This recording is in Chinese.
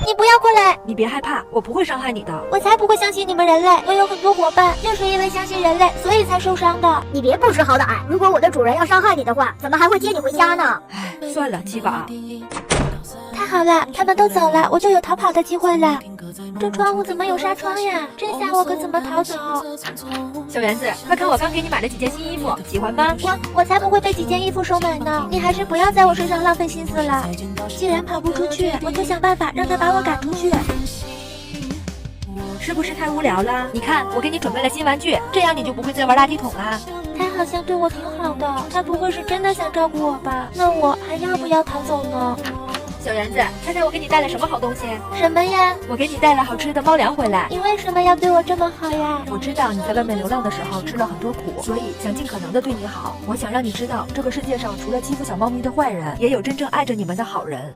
你不要过来！你别害怕，我不会伤害你的。我才不会相信你们人类！我有很多伙伴，就是因为相信人类，所以才受伤的。你别不识好歹！如果我的主人要伤害你的话，怎么还会接你回家呢？唉，算了，七宝。太好了，他们都走了，我就有逃跑的机会了。这窗户怎么有纱窗呀？这下我可怎么逃走？小园子，快看我刚给你买了几件新衣服，喜欢吗？我才不会被几件衣服收买呢！你还是不要在我身上浪费心思了。既然跑不出去，我就想办法让他把我赶出去。是不是太无聊了？你看，我给你准备了新玩具，这样你就不会再玩垃圾桶啦。他好像对我挺好的，他不会是真的想照顾我吧？那我还要不要逃走呢？小园子，猜猜我给你带了什么好东西？什么呀？我给你带了好吃的猫粮回来。你为什么要对我这么好呀？我知道你在外面流浪的时候吃了很多苦，所以想尽可能的对你好。我想让你知道，这个世界上除了欺负小猫咪的坏人，也有真正爱着你们的好人。